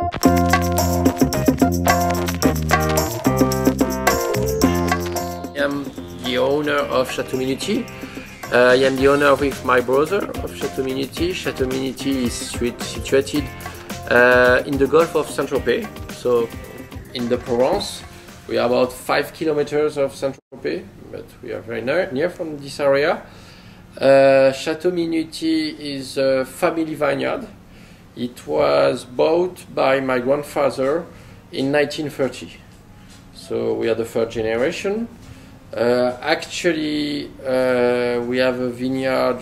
I am the owner of Chateau Minuty. I am the owner with my brother of Chateau Minuty. Chateau Minuty is situated in the Gulf of Saint-Tropez, so in the Provence. We are about 5 kilometers of Saint-Tropez, but we are very near from this area. Chateau Minuty is a family vineyard. It was bought by my grandfather in 1930. So we are the third generation. Actually, we have a vineyard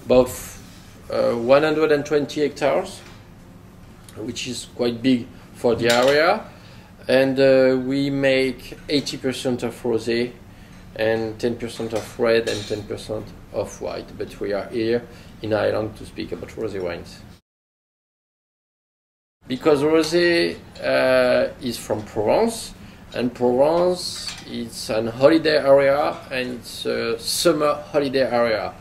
about 120 hectares, which is quite big for the area. And we make 80% of rosé and 10% of red and 10% of white. But we are here in Ireland to speak about rosé wines. Because rosé is from Provence, and Provence it's an holiday area and it's a summer holiday area.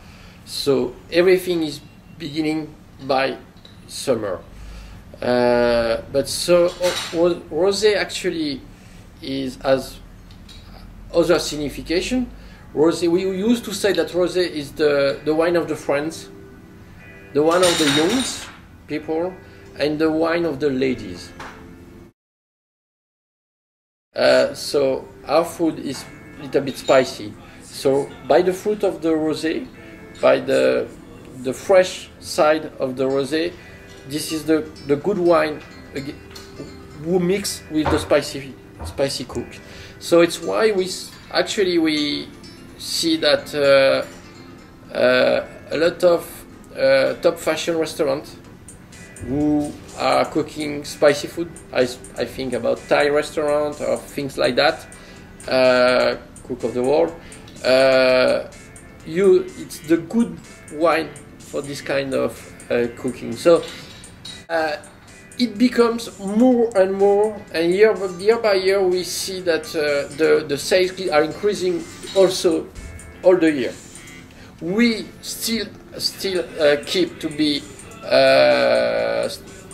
So everything is beginning by summer. But so rosé actually has other signification. Rosé, we used to say that rosé is the wine of the friends, the wine of the young people, and the wine of the ladies. So our food is a little bit spicy. So by the fruit of the rosé, by the fresh side of the rosé, this is the good wine who mix with the spicy cook. So it's why we see that a lot of top fashion restaurants who are cooking spicy food, I think about Thai restaurant or things like that, cook of the world, it's the good wine for this kind of cooking. So it becomes more and more, and year by year we see that the sales are increasing also all the year. We still keep to be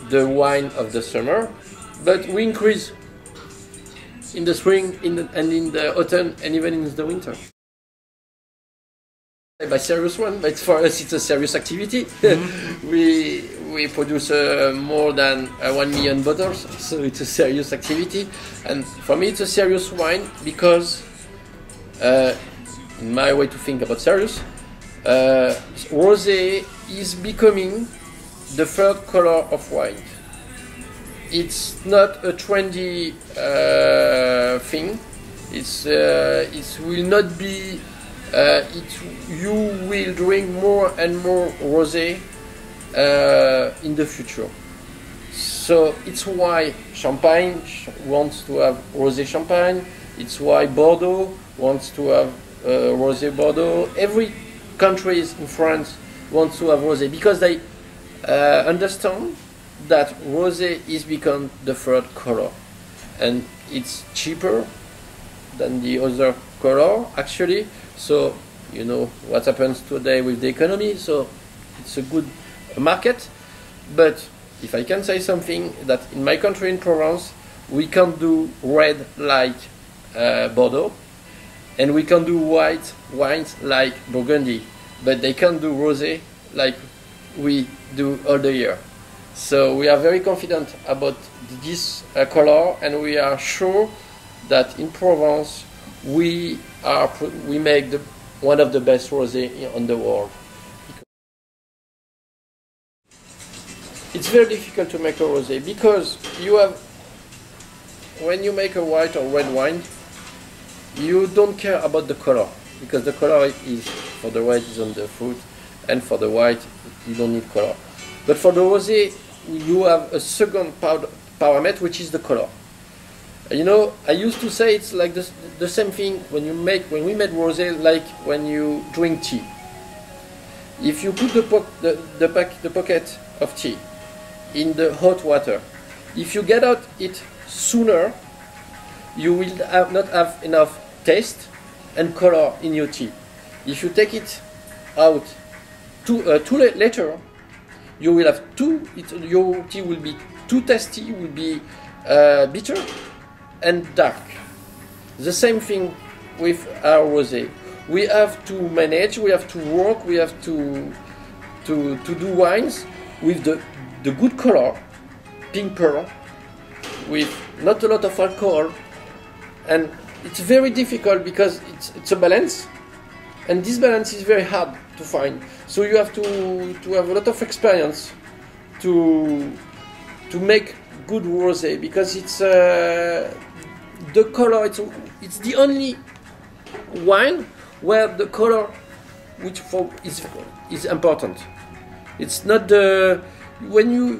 the wine of the summer, but we increase in the spring, and in the autumn, and even in the winter. By serious one, but for us it's a serious activity. Mm-hmm. We produce more than 1 million bottles, so it's a serious activity. And for me it's a serious wine because, in my way to think about serious, rosé is becoming the third color of wine. It's not a trendy thing. It will not be. You will drink more and more rosé in the future. So it's why Champagne wants to have rosé Champagne. It's why Bordeaux wants to have rosé Bordeaux. Every country in France wants to have rosé because they understand that rosé is become the third color, and it's cheaper than the other color actually. So you know what happens today with the economy, so it's a good market. But if I can say something, that in my country, in Provence, we can't do red like Bordeaux, and we can do white wines like Burgundy, but they can't do rosé like we do all the year. So we are very confident about this color, and we are sure that in Provence we make one of the best rosé on the world. It's very difficult to make a rosé because when you make a white or red wine, you don't care about the color, because the color is, for the red is on the fruit, and for the white you don't need color. But for the rosé you have a second parameter, which is the color. You know, I used to say it's like the same thing when we made rosé, like when you drink tea. If you put the pocket of tea in the hot water, if you get out it sooner, you will not have enough taste and color in your tea. If you take it out too late later, you will have your tea will be too tasty, will be bitter and dark. The same thing with our rosé. We have to manage, we have to work, we have to do wines with the good color, pink pearl, with not a lot of alcohol, and it's very difficult because it's a balance, and this balance is very hard to find. So you have to have a lot of experience to make good rosé, because it's the color. It's the only wine where the color is important. It's not the when you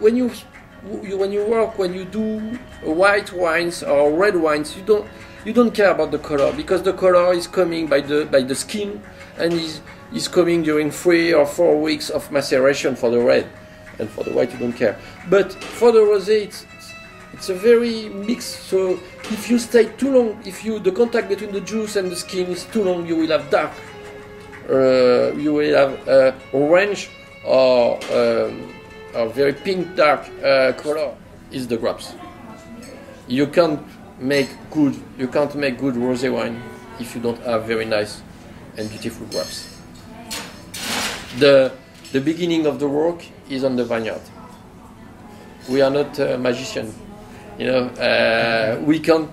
work, when you do white wines or red wines, you don't care about the color, because the color is coming by the skin, and is coming during 3 or 4 weeks of maceration for the red, and for the white you don't care. But for the rosé, it's a very mixed. So if you stay too long, the contact between the juice and the skin is too long, you will have dark. You will have orange or very pink dark color. Is the grapes. You can't make good rosé wine if you don't have very nice and beautiful grapes. The beginning of the work is on the vineyard. We are not magicians, you know. We don't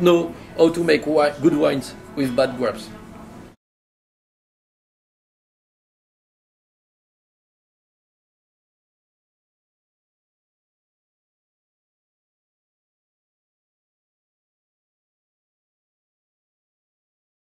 know how to make good wines with bad grapes.